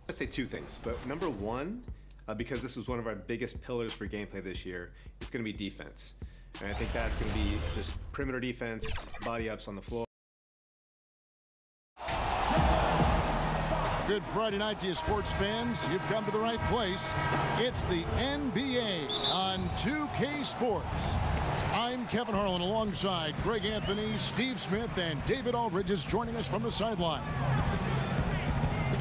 I'd say two things, but number one, because this is one of our biggest pillars for gameplay this year, it's going to be defense. And I think that's going to be just perimeter defense, body ups on the floor. Good Friday night to you, sports fans. You've come to the right place. It's the NBA on 2K Sports. I'm Kevin Harlan alongside Greg Anthony, Steve Smith, and David Aldridge is joining us from the sideline.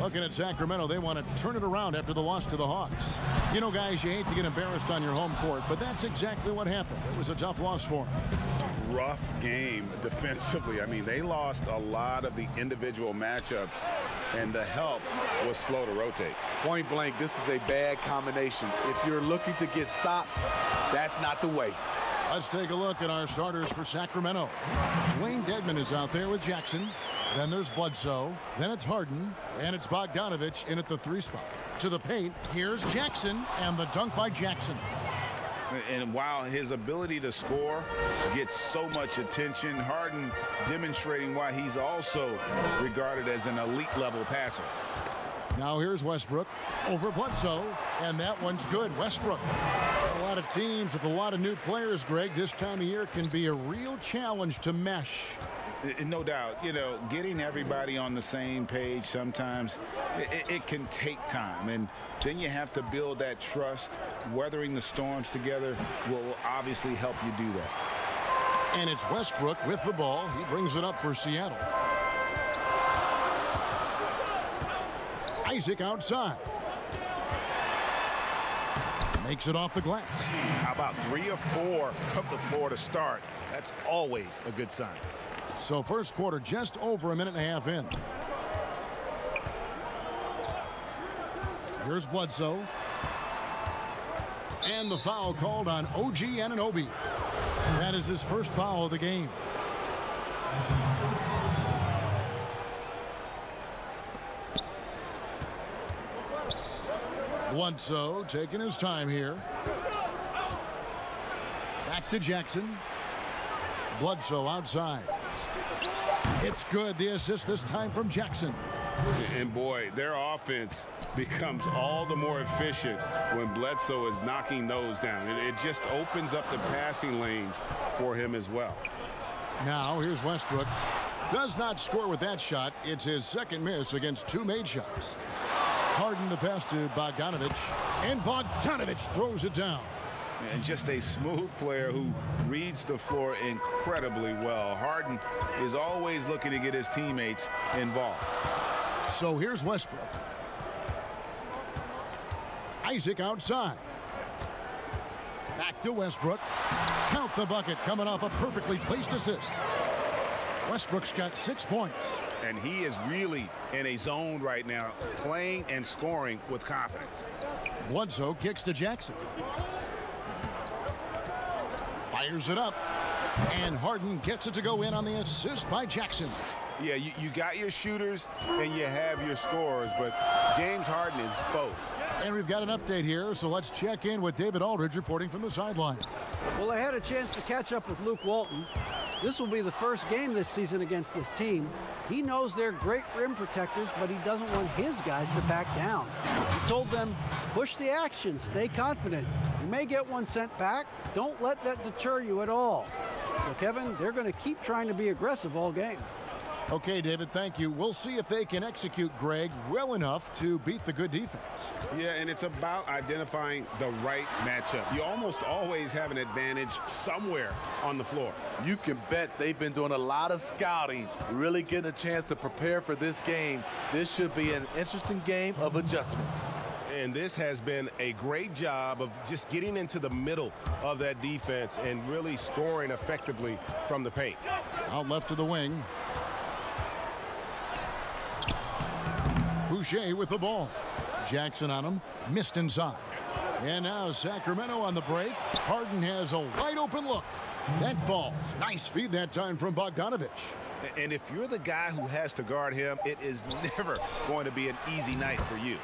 Looking at Sacramento, they want to turn it around after the loss to the Hawks. You know, guys, you hate to get embarrassed on your home court, but that's exactly what happened. It was a tough loss for them. Rough game defensively. I mean, they lost a lot of the individual matchups, and the help was slow to rotate. Point blank, this is a bad combination. If you're looking to get stops, that's not the way. Let's take a look at our starters for Sacramento. Dwayne Dedmon is out there with Jackson. Then there's Bledsoe. Then it's Harden. And it's Bogdanovich in at the 3 spot. To the paint, here's Jackson, and the dunk by Jackson. And while his ability to score gets so much attention, Harden demonstrating why he's also regarded as an elite-level passer. Now here's Westbrook over Bledsoe, and that one's good. Westbrook. A lot of teams with a lot of new players, Greg, this time of year can be a real challenge to mesh. No doubt, you know, getting everybody on the same page sometimes it can take time, and then you have to build that trust. Weathering the storms together will obviously help you do that. And it's Westbrook with the ball. He brings it up for Seattle. Isaac outside. Makes it off the glass. How about 3 or 4 from the floor to start? That's always a good sign. So first quarter just over a minute and a half in. Here's Bledsoe. And the foul called on OG Anunoby. That is his first foul of the game. Bledsoe taking his time here. Back to Jackson. Bledsoe outside. It's good. The assist this time from Jackson. And boy, their offense becomes all the more efficient when Bledsoe is knocking those down. It just opens up the passing lanes for him as well. Now here's Westbrook. Does not score with that shot. It's his second miss against 2 made shots. Harden the pass to Bogdanovich. And Bogdanovich throws it down. And just a smooth player who reads the floor incredibly well. Harden is always looking to get his teammates involved. So here's Westbrook. Isaac outside. Back to Westbrook. Count the bucket coming off a perfectly placed assist. Westbrook's got 6 points. And he is really in a zone right now, playing and scoring with confidence. Bledsoe kicks to Jackson. Fires it up, and Harden gets it to go in on the assist by Jackson. Yeah, you got your shooters and you have your scorers, but James Harden is both. And we've got an update here, so let's check in with David Aldridge reporting from the sideline. Well, I had a chance to catch up with Luke Walton. This will be the first game this season against this team. He knows they're great rim protectors, but he doesn't want his guys to back down. He told them, push the action, stay confident. You may get one sent back. Don't let that deter you at all. So, Kevin, they're going to keep trying to be aggressive all game. Okay, David, thank you. We'll see if they can execute Greg well enough to beat the good defense. Yeah, and it's about identifying the right matchup. You almost always have an advantage somewhere on the floor. You can bet they've been doing a lot of scouting, really getting a chance to prepare for this game. This should be an interesting game of adjustments. And this has been a great job of just getting into the middle of that defense and really scoring effectively from the paint. Out left to the wing. Boucher with the ball. Jackson on him. Missed inside. And now Sacramento on the break. Harden has a wide open look. That falls. Nice feed that time from Bogdanovich. And if you're the guy who has to guard him, it is never going to be an easy night for you.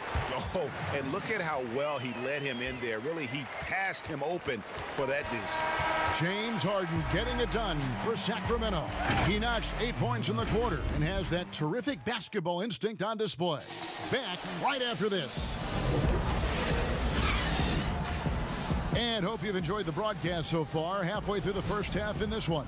Oh, and look at how well he led him in there. Really, he passed him open for that deuce. James Harden getting it done for Sacramento. He notched 8 points in the quarter and has that terrific basketball instinct on display. back right after this. And hope you've enjoyed the broadcast so far. Halfway through the first half in this one.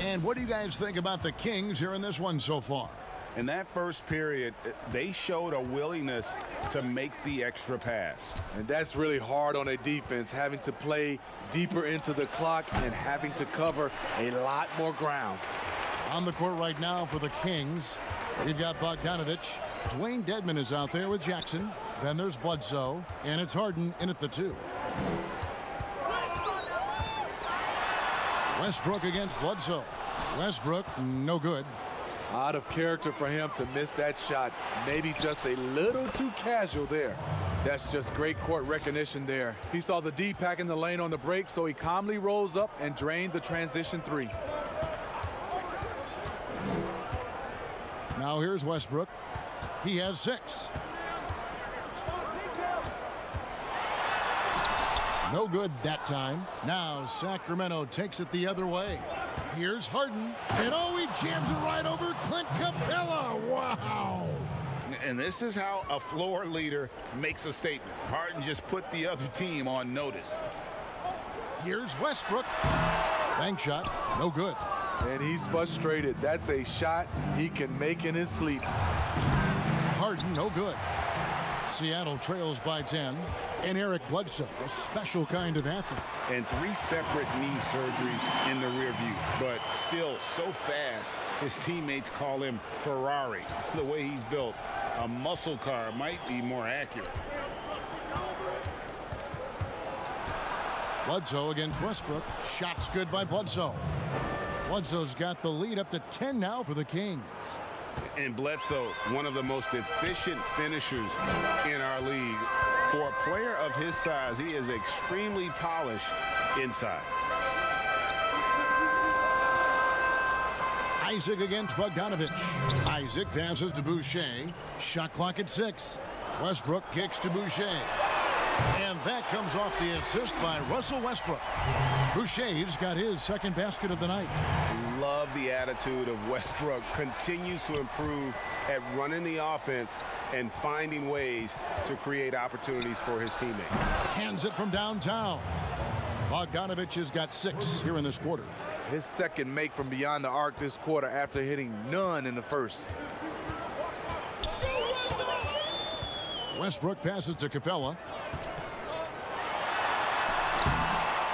And what do you guys think about the Kings here in this one so far? In that first period, they showed a willingness to make the extra pass. And that's really hard on a defense, having to play deeper into the clock and having to cover a lot more ground. On the court right now for the Kings, we've got Bogdanovich. Dwayne Dedmon is out there with Jackson. Then there's Bledsoe, and it's Harden in at the 2. Westbrook against Bledsoe. Westbrook, no good. Out of character for him to miss that shot. Maybe just a little too casual there. That's just great court recognition there. He saw the D pack in the lane on the break, so he calmly rose up and drained the transition 3. Now here's Westbrook. He has 6. No good that time. Now Sacramento takes it the other way. Here's Harden. And oh, he jams it right over Clint Capella. Wow. And this is how a floor leader makes a statement. Harden just put the other team on notice. Here's Westbrook. Bank shot. No good. And he's frustrated. That's a shot he can make in his sleep. Harden, no good. Seattle trails by 10. And Eric Bledsoe, a special kind of athlete. And 3 separate knee surgeries in the rear view. But still so fast, his teammates call him Ferrari. The way he's built, a muscle car might be more accurate. Bledsoe against Westbrook. Shots good by Bledsoe. Bledsoe's got the lead up to 10 now for the Kings. And Bledsoe, one of the most efficient finishers in our league. For a player of his size, he is extremely polished inside. Isaac against Bogdanovich. Isaac passes to Boucher. Shot clock at 6. Westbrook kicks to Boucher. And that comes off the assist by Russell Westbrook. Boucher's got his second basket of the night. Love the attitude of Westbrook. Continues to improve at running the offense and finding ways to create opportunities for his teammates. Hands it from downtown. Bogdanovich has got 6 here in this quarter. His second make from beyond the arc this quarter after hitting none in the first. Westbrook passes to Capella.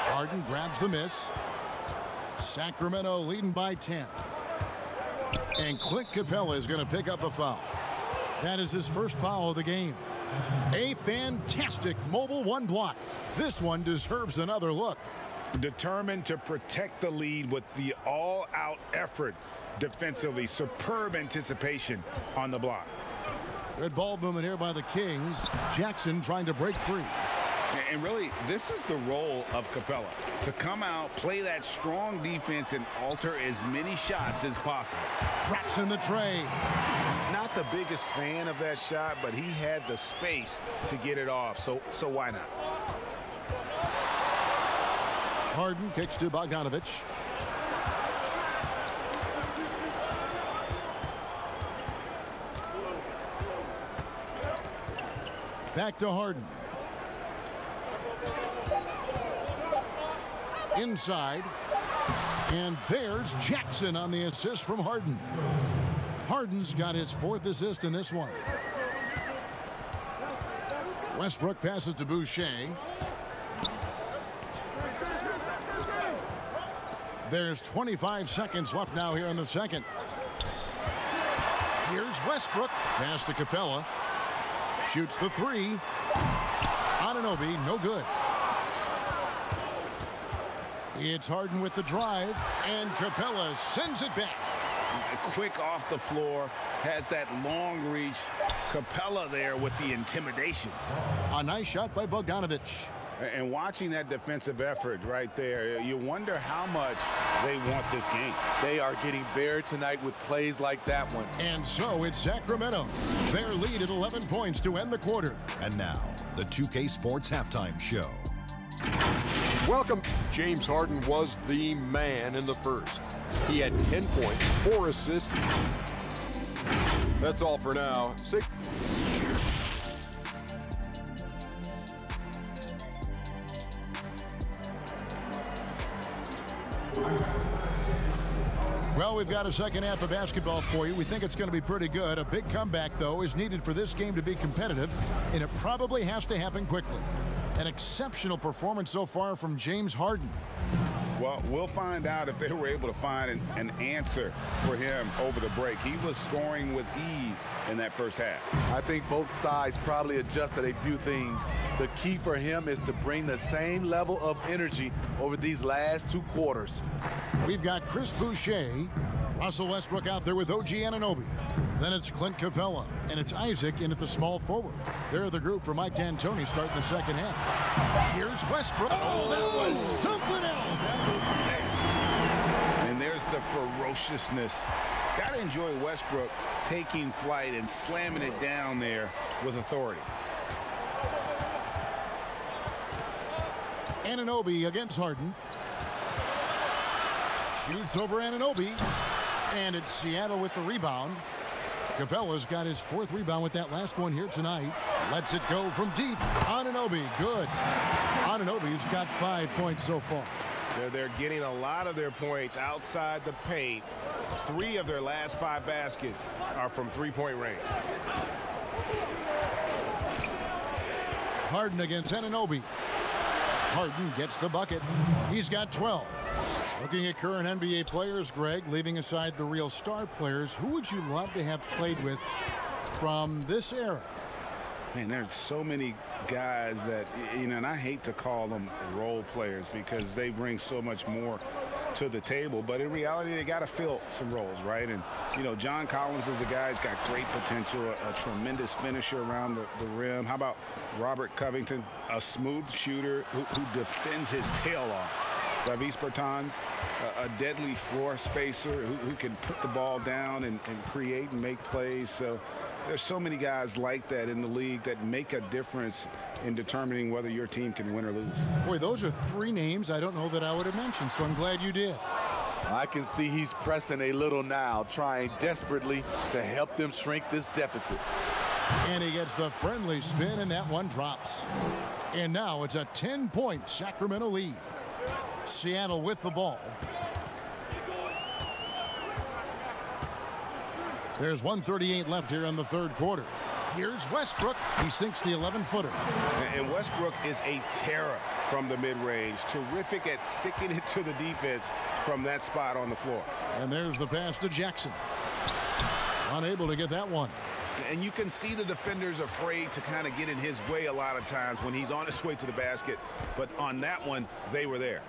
Harden grabs the miss. Sacramento leading by 10. And Clint Capella is going to pick up a foul. That is his first foul of the game. A fantastic mobile 1 block. This one deserves another look. Determined to protect the lead with the all-out effort defensively. Superb anticipation on the block. Good ball movement here by the Kings. Jackson trying to break free. And really, this is the role of Capella. To come out, play that strong defense, and alter as many shots as possible. Traps in the tray. Not the biggest fan of that shot, but he had the space to get it off, so why not? Harden kicks to Bogdanovich. Back to Harden. Inside. And there's Jackson on the assist from Harden. Harden's got his 4th assist in this one. Westbrook passes to Boucher. There's 25 seconds left now here in the second. Here's Westbrook. Pass to Capella. Shoots the 3. Anunoby, no good. It's Harden with the drive, and Capella sends it back. Quick off the floor, has that long reach. Capella there with the intimidation. A nice shot by Bogdanovich. And watching that defensive effort right there, you wonder how much they want this game. They are getting buried tonight with plays like that one. And so it's Sacramento. Their lead at 11 points to end the quarter. And now, the 2K Sports Halftime Show. Welcome. James Harden was the man in the first. He had 10 points, 4 assists. That's all for now. Well, we've got a second half of basketball for you. We think it's going to be pretty good. A big comeback, though, is needed for this game to be competitive, and it probably has to happen quickly. An exceptional performance so far from James Harden. Well, we'll find out if they were able to find an answer for him over the break. He was scoring with ease in that first half. I think both sides probably adjusted a few things. The key for him is to bring the same level of energy over these last 2 quarters. We've got Chris Boucher, Russell Westbrook out there with OG Anunoby. Then it's Clint Capella, and it's Isaac in at the small forward. They're the group for Mike D'Antoni starting the second half. Here's Westbrook. Oh, that was something else. And there's the ferociousness. Got to enjoy Westbrook taking flight and slamming it down there with authority. Anunoby against Harden. Shoots over Anunoby. And it's Seattle with the rebound. Capella's got his 4th rebound with that last one here tonight. Lets it go from deep. Anunoby, good. Anunoby's got 5 points so far. They're getting a lot of their points outside the paint. 3 of their last 5 baskets are from three-point range. Harden against Anunoby. Harden gets the bucket. He's got 12. Looking at current NBA players, Greg, leaving aside the real star players, who would you love to have played with from this era? Man, there's so many guys that, you know, and I hate to call them role players because they bring so much more to the table, but in reality, they got to fill some roles, right? And, you know, John Collins is a guy who's got great potential, a tremendous finisher around the rim. How about Robert Covington, a smooth shooter who defends his tail off? Davis Bertans, a deadly floor spacer who can put the ball down and create and make plays. So there's so many guys like that in the league that make a difference in determining whether your team can win or lose. Boy, those are 3 names I don't know that I would have mentioned, so I'm glad you did. I can see he's pressing a little now, trying desperately to help them shrink this deficit. And he gets the friendly spin, and that one drops. And now it's a 10-point Sacramento lead. Seattle with the ball. There's 1:38 left here in the 3rd quarter. Here's Westbrook. He sinks the 11-footer. And Westbrook is a terror from the mid-range. Terrific at sticking it to the defense from that spot on the floor. And there's the pass to Jackson. Unable to get that one. And you can see the defenders afraid to kind of get in his way a lot of times when he's on his way to the basket. But on that one, they were there.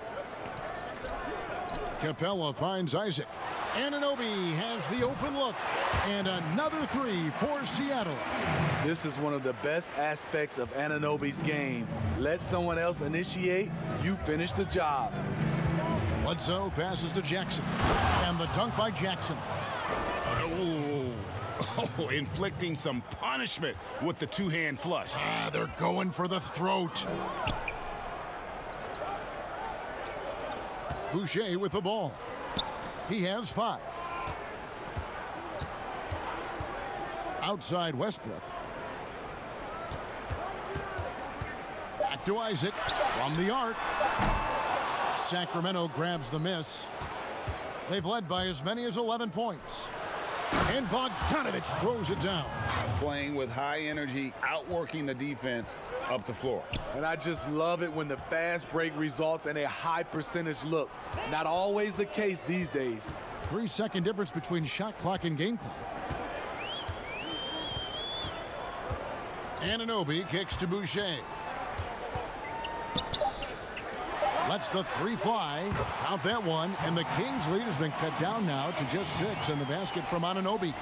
Capella finds Isaac. Anunoby has the open look. And another 3 for Seattle. This is one of the best aspects of Anunoby's game. Let someone else initiate, you finish the job. Bledsoe passes to Jackson. And the dunk by Jackson. Oh, inflicting some punishment with the 2-hand flush. They're going for the throat. Boucher with the ball. He has 5. Outside Westbrook. Back to Isaac from the arc. Sacramento grabs the miss. They've led by as many as 11 points. And Bogdanovich throws it down. Playing with high energy, outworking the defense up the floor. And I just love it when the fast break results in a high percentage look. Not always the case these days. 3-second difference between shot clock and game clock. Anunoby kicks to Boucher. Lets the 3 fly. Count that one. And the Kings' lead has been cut down now to just 6 in the basket from Anunoby.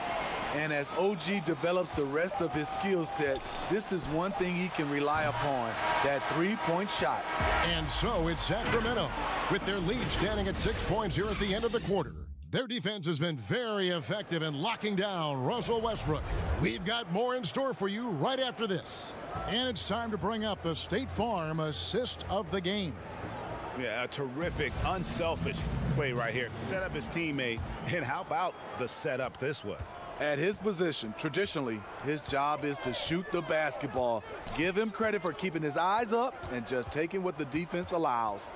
And as OG develops the rest of his skill set, this is one thing he can rely upon, that 3-point shot. And so it's Sacramento with their lead standing at 6 points here at the end of the quarter. Their defense has been very effective in locking down Russell Westbrook. We've got more in store for you right after this. And it's time to bring up the State Farm assist of the game. Yeah, a terrific, unselfish play right here. Set up his teammate, and how about the setup this was? At his position, traditionally, his job is to shoot the basketball. Give him credit for keeping his eyes up and just taking what the defense allows.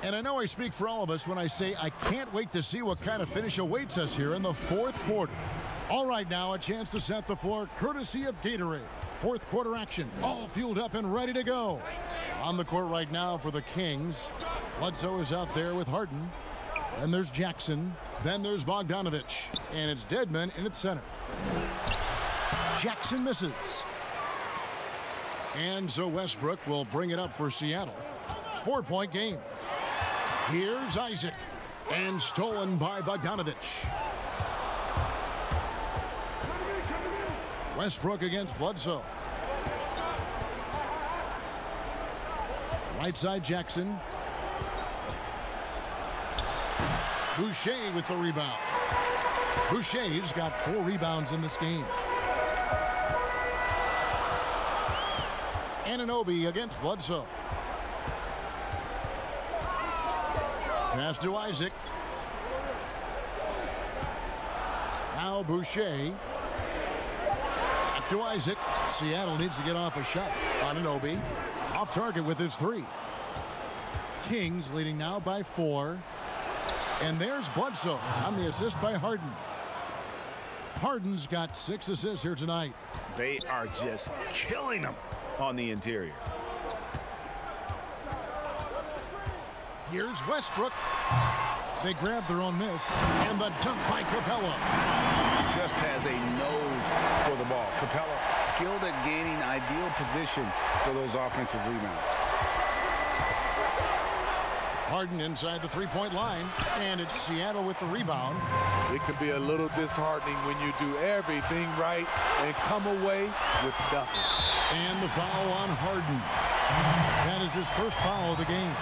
And I know I speak for all of us when I say I can't wait to see what kind of finish awaits us here in the fourth quarter. All right, now a chance to set the floor courtesy of Gatorade. Fourth quarter action, all fueled up and ready to go. On the court right now for the Kings. Bledsoe is out there with Harden. Then there's Jackson. Then there's Bogdanovich. And it's Dedmon in its center. Jackson misses. And so Westbrook will bring it up for Seattle. 4-point game. Here's Isaac. And stolen by Bogdanovich. Westbrook against Bledsoe. Right side Jackson. Boucher with the rebound. Boucher's got 4 rebounds in this game. Anunoby against Bledsoe. Pass to Isaac. Now Boucher. Back to Isaac. Seattle needs to get off a shot. Anunoby off target with his 3. Kings leading now by 4. And there's Bledsoe on the assist by Harden. Harden's got 6 assists here tonight. They are just killing them on the interior. Here's Westbrook. They grab their own miss. And the dunk by Capella. Just has a nose for the ball. Capella skilled at gaining ideal position for those offensive rebounds. Harden inside the 3-point line. And it's Seattle with the rebound. It can be a little disheartening when you do everything right and come away with nothing. And the foul on Harden. That is his first foul of the game.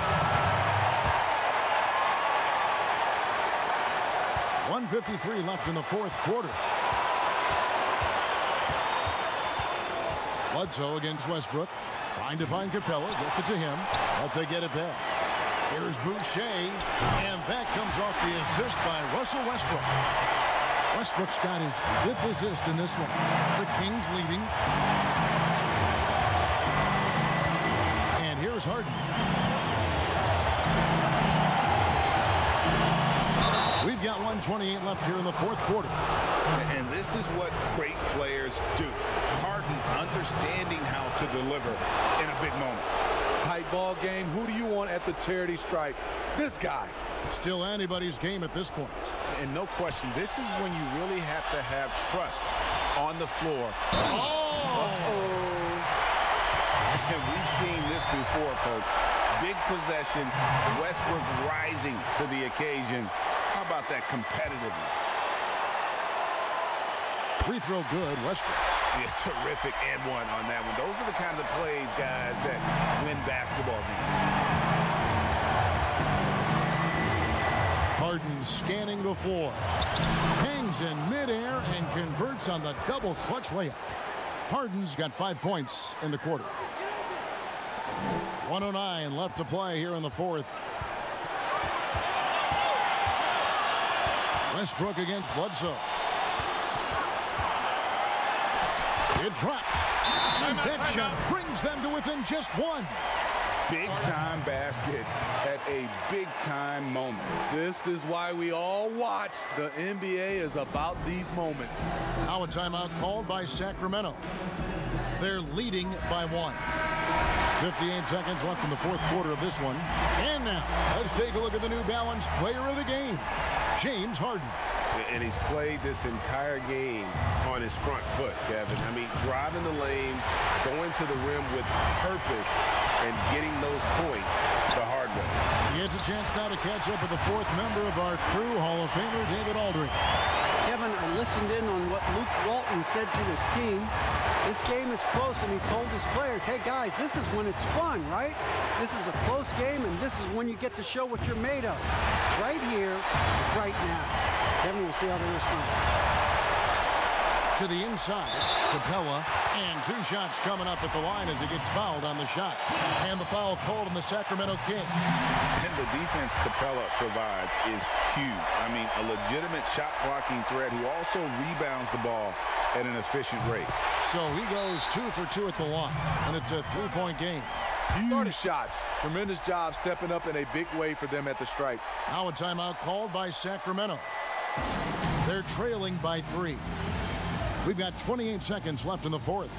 1:53 left in the fourth quarter. Bledsoe against Westbrook. Trying to find Capella. Gets it to him. But they get it back. Here's Boucher. And that comes off the assist by Russell Westbrook. Westbrook's got his 5th assist in this one. The Kings leading. And here's Harden. We've got 1:28 left here in the fourth quarter. And this is what great players do. Harden understanding how to deliver in a big moment. Tight ball game. Who do you want at the charity stripe? This guy. Still anybody's game at this point. And no question, this is when you really have to have trust on the floor. And we've seen this before, folks. Big possession, Westbrook rising to the occasion. How about that competitiveness? Free throw good, Westbrook. Yeah, terrific and one on that one. Those are the kind of plays, guys, that win basketball games. Harden scanning the floor. Hangs in midair and converts on the double clutch layup. Harden's got 5 points in the quarter. 1:09 left to play here in the fourth. Westbrook against Bledsoe. It drops. And that shot brings them to within just 1. Big-time basket at a big-time moment. This is why we all watch. The NBA is about these moments. Now a timeout called by Sacramento. They're leading by 1. 58 seconds left in the fourth quarter of this one. And now, let's take a look at the New Balance player of the game, James Harden. And he's played this entire game on his front foot, Kevin. I mean, driving the lane, going to the rim with purpose, and getting those points the hard way. He gets a chance now to catch up with the 4th member of our crew, Hall of Famer David Aldridge. Kevin, I listened in on what Luke Walton said to his team. This game is close, and he told his players, hey, guys, this is when it's fun, right? This is a close game, and this is when you get to show what you're made of. Right here, right now. Kevin, we'll see how they respond. To the inside, Capella, and 2 shots coming up at the line as he gets fouled on the shot. And the foul called on the Sacramento Kings. And the defense Capella provides is huge. I mean, a legitimate shot blocking threat who also rebounds the ball at an efficient rate. So he goes 2 for 2 at the line, and it's a 3-point game. Huge shots. Tremendous job stepping up in a big way for them at the stripe. Now a timeout called by Sacramento. They're trailing by 3. We've got 28 seconds left in the fourth.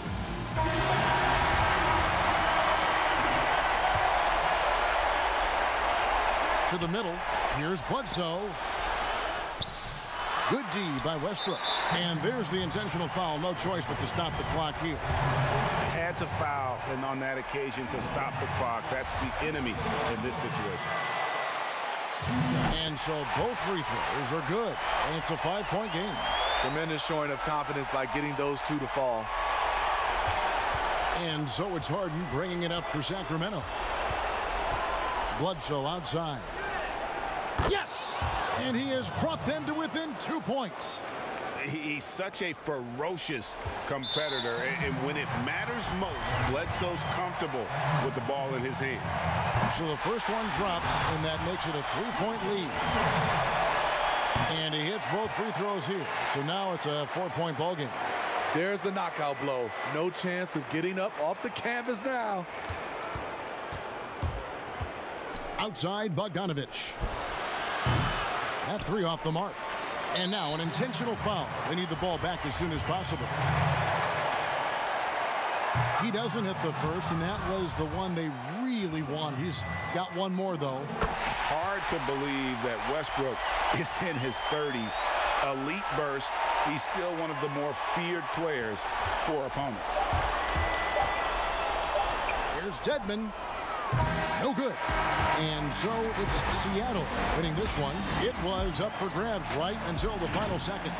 To the middle. Here's Bledsoe. Good D by Westbrook. And there's the intentional foul. No choice but to stop the clock here. Had to foul, and on that occasion to stop the clock. That's the enemy in this situation. And so both free throws are good. And it's a 5-point game. Tremendous showing of confidence by getting those 2 to fall. And so it's Harden bringing it up for Sacramento. Bledsoe outside. Yes! And he has brought them to within 2 points. He's such a ferocious competitor, and when it matters most, Bledsoe's comfortable with the ball in his hand. So the first one drops, and that makes it a 3-point lead. And he hits both free throws here. So now it's a 4-point ball game. There's the knockout blow. No chance of getting up off the canvas now. Outside Bogdanovich. That 3 off the mark. And now an intentional foul. They need the ball back as soon as possible. He doesn't hit the first, and that was the one they really wanted. He's got one more, though. Hard to believe that Westbrook is in his 30s. Elite burst. He's still one of the more feared players for opponents. Here's Dedmon. No good. And so it's Seattle winning this one. It was up for grabs right until the final second.